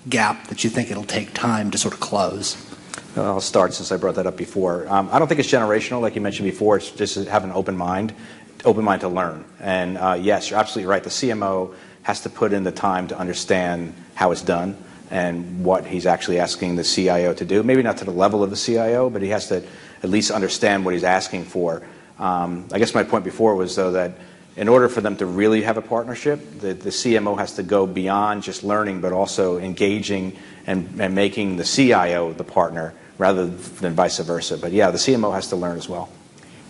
gap that you think it'll take time to sort of close? I'll start since I brought that up before. I don't think it's generational, like you mentioned before. It's just have an open mind to learn. And yes, you're absolutely right. The CMO has to put in the time to understand how it's done and what he's actually asking the CIO to do. Maybe not to the level of the CIO, but he has to at least understand what he's asking for. I guess my point before was, though, that in order for them to really have a partnership, the CMO has to go beyond just learning, but also engaging and making the CIO the partner rather than vice versa. But yeah, the CMO has to learn as well.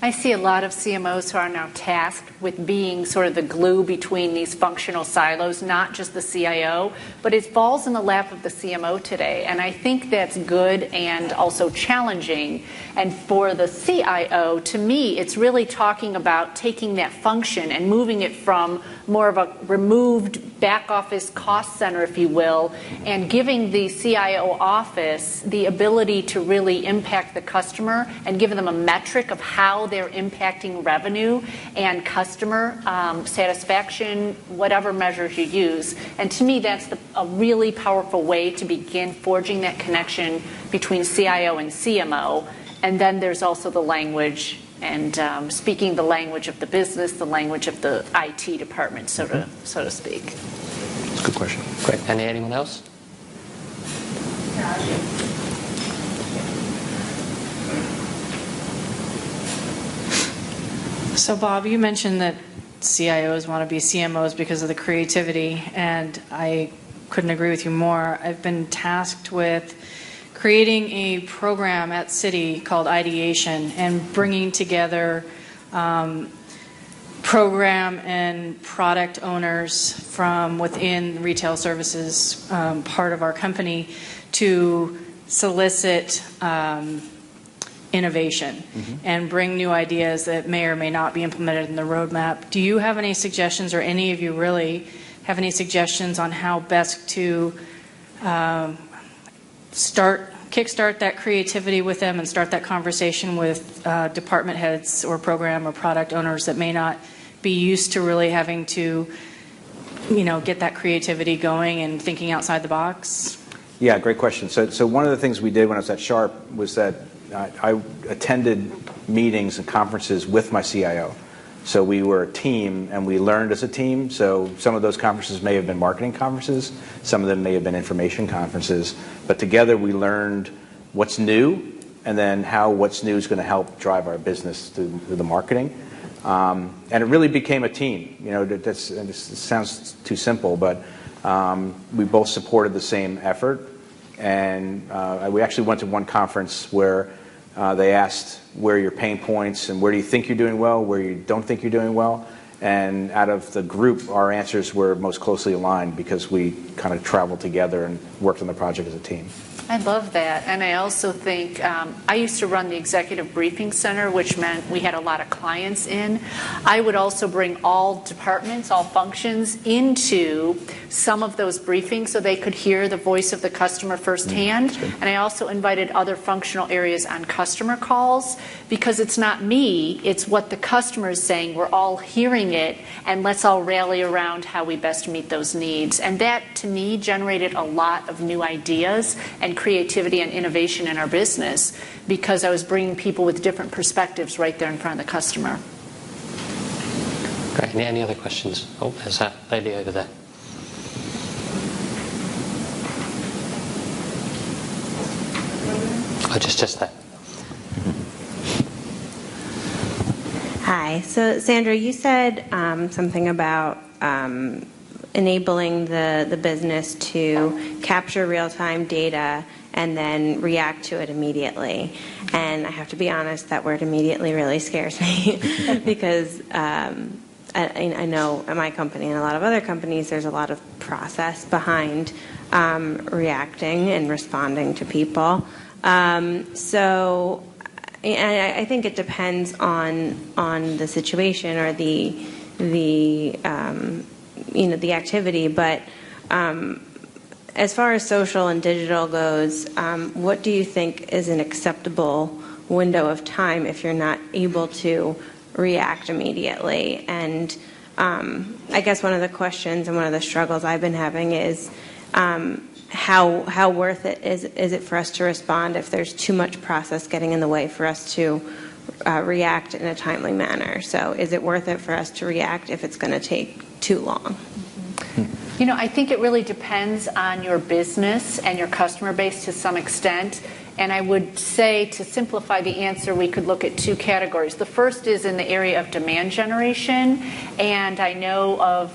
I see a lot of CMOs who are now tasked with being sort of the glue between these functional silos, not just the CIO, but it falls in the lap of the CMO today. And I think that's good and also challenging. And for the CIO, to me, it's really talking about taking that function and moving it from more of a removed back office cost center, if you will, and giving the CIO office the ability to really impact the customer and give them a metric of how they're impacting revenue and customer satisfaction, whatever measures you use. And to me, that's a really powerful way to begin forging that connection between CIO and CMO. And then there's also the language and speaking the language of the business, the language of the IT department, so to speak. That's a good question. Great. Anyone else? So, Bob, you mentioned that CIOs want to be CMOs because of the creativity, and I couldn't agree with you more. I've been tasked with creating a program at Citi called Ideation and bringing together program and product owners from within retail services part of our company to solicit innovation and bring new ideas that may or may not be implemented in the roadmap. Do you have any suggestions, or any of you really have any suggestions on how best to kickstart that creativity with them and start that conversation with department heads or program or product owners that may not be used to really having to, get that creativity going and thinking outside the box? Yeah, great question. So one of the things we did when I was at Sharp was that I attended meetings and conferences with my CIO. So we were a team, and we learned as a team. So some of those conferences may have been marketing conferences. Some of them may have been information conferences. But together we learned what's new, and then how what's new is going to help drive our business through the marketing. And it really became a team. This sounds too simple, but we both supported the same effort. And we actually went to one conference where they asked where are your pain points and where do you think you're doing well, where you don't think you're doing well. And out of the group, our answers were most closely aligned because we kind of traveled together and worked on the project as a team. I love that. And I also think I used to run the Executive Briefing Center, which meant we had a lot of clients in. I would also bring all departments, all functions into some of those briefings so they could hear the voice of the customer firsthand. And I also invited other functional areas on customer calls because it's not me, it's what the customer is saying. We're all hearing it, and let's all rally around how we best meet those needs. And that, to me, generated a lot of new ideas and creativity and innovation in our business because I was bringing people with different perspectives right there in front of the customer. Great. Any other questions? Oh, there's that lady over there. Oh, just there. Hi. So, Sandra, you said something about enabling the business to capture real-time data and then react to it immediately. And I have to be honest, that word immediately really scares me because I know at my company and a lot of other companies there's a lot of process behind reacting and responding to people. So I think it depends on the situation or the activity, but as far as social and digital goes, what do you think is an acceptable window of time if you're not able to react immediately? And I guess one of the questions and one of the struggles I've been having is how worth it is it for us to respond if there's too much process getting in the way for us to react in a timely manner? So is it worth it for us to react if it's going to take too long? I think it really depends on your business and your customer base to some extent. And I would say, to simplify the answer, we could look at two categories. The first is in the area of demand generation, and I know of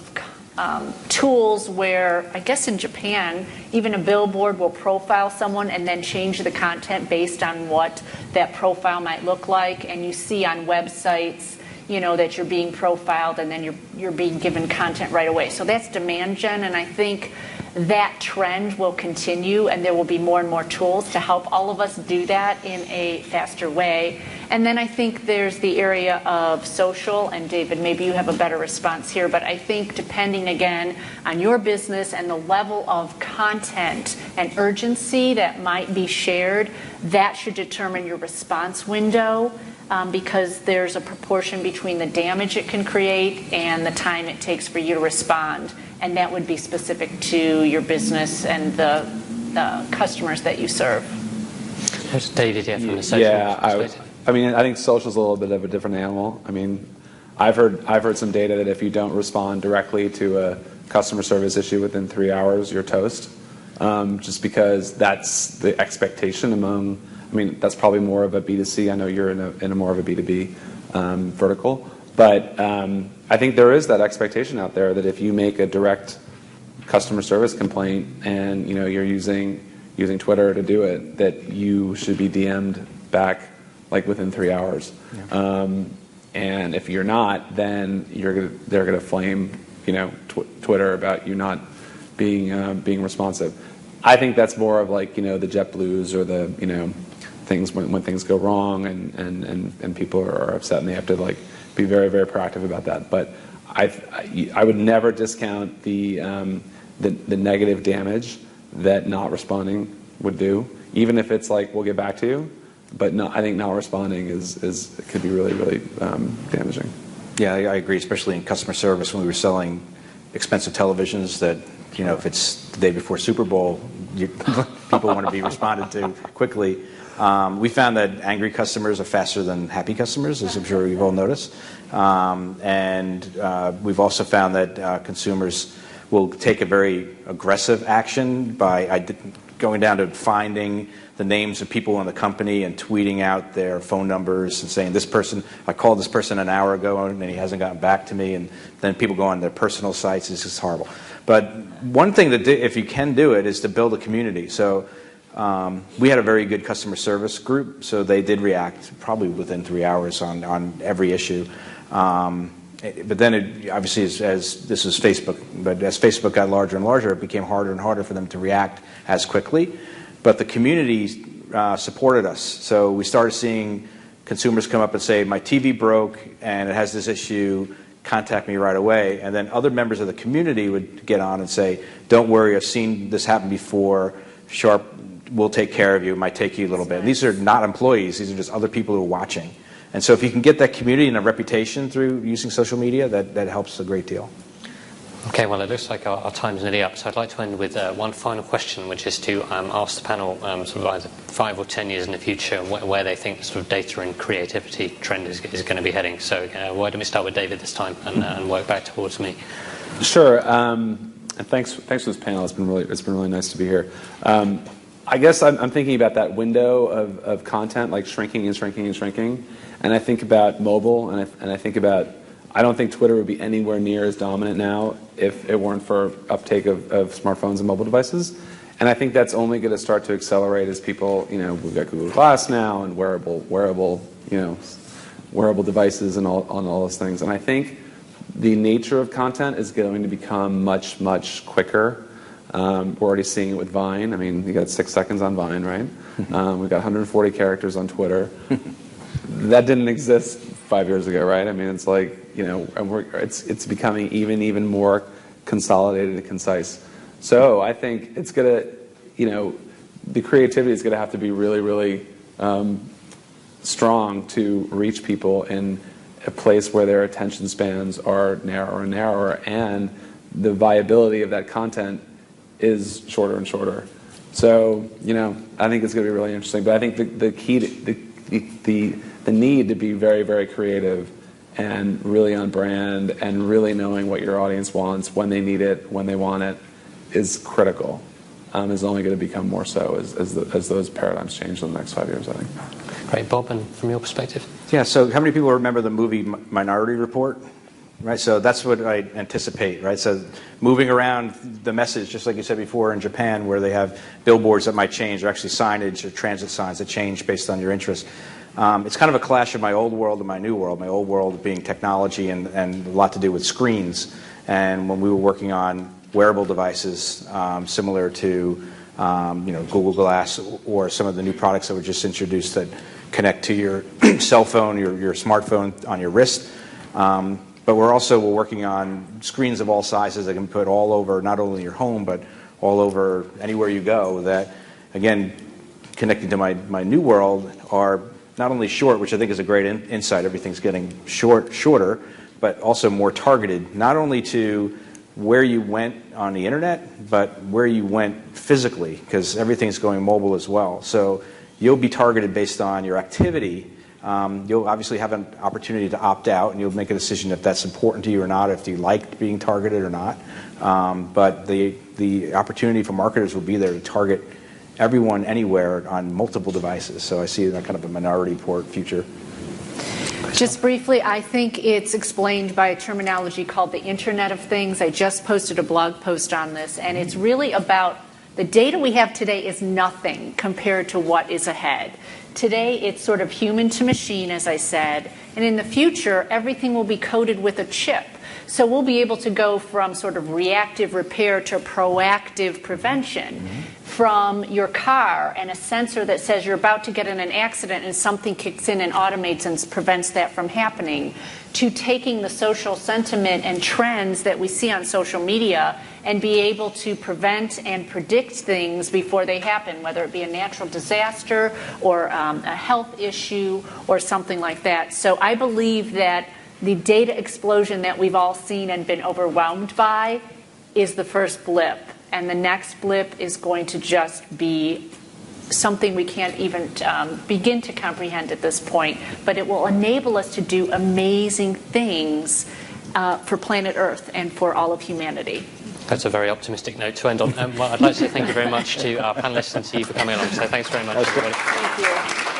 tools where, I guess in Japan, even a billboard will profile someone and then change the content based on what that profile might look like. And you see on websites, that you're being profiled and then you're being given content right away. So that's demand gen, and I think that trend will continue, and there will be more and more tools to help all of us do that in a faster way. And then I think there's the area of social, and David, maybe you have a better response here, but I think depending, again, on your business and the level of content and urgency that might be shared, that should determine your response window, because there's a proportion between the damage it can create and the time it takes for you to respond. And that would be specific to your business and the customers that you serve. There's David here from the social. Yeah, I think social's a little bit of a different animal. I mean, I've heard some data that if you don't respond directly to a customer service issue within 3 hours, you're toast. Just because that's the expectation among. I mean, that's probably more of a B2C. I know you're in a more of a B2B vertical, but I think there is that expectation out there that if you make a direct customer service complaint and you're using Twitter to do it, that you should be DM'd back like within 3 hours. Yeah. And if you're not, then they're gonna flame Twitter about you not being responsive. I think that's more of like the JetBlues or the things when things go wrong and people are upset and they have to like be very, very proactive about that. But I would never discount the negative damage that not responding would do, even if it's like we'll get back to you. But I think not responding could be really, really damaging. Yeah, I agree, especially in customer service when we were selling expensive televisions that if it's the day before Super Bowl, people want to be responded to quickly. We found that angry customers are faster than happy customers, as I'm sure you've all noticed. And we've also found that consumers will take a very aggressive action by going down to finding the names of people in the company and tweeting out their phone numbers and saying, I called this person an hour ago and he hasn't gotten back to me. And then people go on their personal sites. It's just horrible. But one thing that if you can do it is to build a community. So we had a very good customer service group, so they did react probably within 3 hours on every issue. But then obviously as this is Facebook, but as Facebook got larger and larger, it became harder and harder for them to react as quickly. But the community supported us. So we started seeing consumers come up and say, my TV broke and it has this issue, contact me right away. And then other members of the community would get on and say, don't worry, I've seen this happen before. Sharp will take care of you. It might take you a little bit. And these are not employees. These are just other people who are watching. And so if you can get that community and a reputation through using social media, that helps a great deal. Okay, well, it looks like our time's nearly up, so I'd like to end with one final question, which is to ask the panel sort of either 5 or 10 years in the future where they think the sort of data and creativity trend is going to be heading. So why don't we start with David this time and work back towards me? Sure. And thanks for this panel. It's been really nice to be here. I guess I'm thinking about that window of content, like shrinking and shrinking and shrinking. And I think about mobile, and I think about, I don't think Twitter would be anywhere near as dominant now if it weren't for uptake of smartphones and mobile devices. And I think that's only going to start to accelerate as people, we've got Google Glass now and wearable devices and all those things. And I think the nature of content is going to become much, much quicker. We're already seeing it with Vine. I mean, you got 6 seconds on Vine, right? We've got 140 characters on Twitter. That didn't exist 5 years ago, right? I mean, it's like, it's becoming even more consolidated and concise. So I think it's gonna, the creativity is gonna have to be really, really strong to reach people in a place where their attention spans are narrower and narrower, and the viability of that content is shorter and shorter. So, I think it's going to be really interesting. But I think the key to the need to be very, very creative and really on brand and really knowing what your audience wants, when they need it, when they want it, is critical. is only going to become more so as those paradigms change in the next 5 years, I think. Great. Bob, and from your perspective? Yeah, so how many people remember the movie Minority Report? Right, so that's what I anticipate, right? So moving around the message, just like you said before in Japan, where they have billboards that might change, or actually signage or transit signs that change based on your interest. It's kind of a clash of my old world and my new world. My old world being technology and a lot to do with screens. And when we were working on wearable devices, similar to Google Glass or some of the new products that were just introduced that connect to your cell phone, your smartphone on your wrist. But we're working on screens of all sizes that can put all over not only your home, but all over anywhere you go that, again, connecting to my new world are not only short, which I think is a great insight, everything's getting shorter, but also more targeted, not only to where you went on the internet, but where you went physically, because everything's going mobile as well. So you'll be targeted based on your activity. You'll obviously have an opportunity to opt out, and you'll make a decision if that's important to you or not, if you like being targeted or not. But the opportunity for marketers will be there to target everyone anywhere on multiple devices. So I see that kind of a Minority Report future. Just briefly, I think it's explained by a terminology called the Internet of Things. I just posted a blog post on this, and it's really about the data we have today is nothing compared to what is ahead. Today, it's sort of human to machine, as I said, and in the future, everything will be coded with a chip. So we'll be able to go from sort of reactive repair to proactive prevention. From your car and a sensor that says you're about to get in an accident and something kicks in and automates and prevents that from happening, to taking the social sentiment and trends that we see on social media and be able to prevent and predict things before they happen, whether it be a natural disaster or a health issue or something like that. So I believe that the data explosion that we've all seen and been overwhelmed by is the first blip. And the next blip is going to just be something we can't even begin to comprehend at this point. But it will enable us to do amazing things for planet Earth and for all of humanity. That's a very optimistic note to end on. Well, I'd like to say thank you very much to our panelists and to you for coming along. So thanks very much, everybody. Thank you.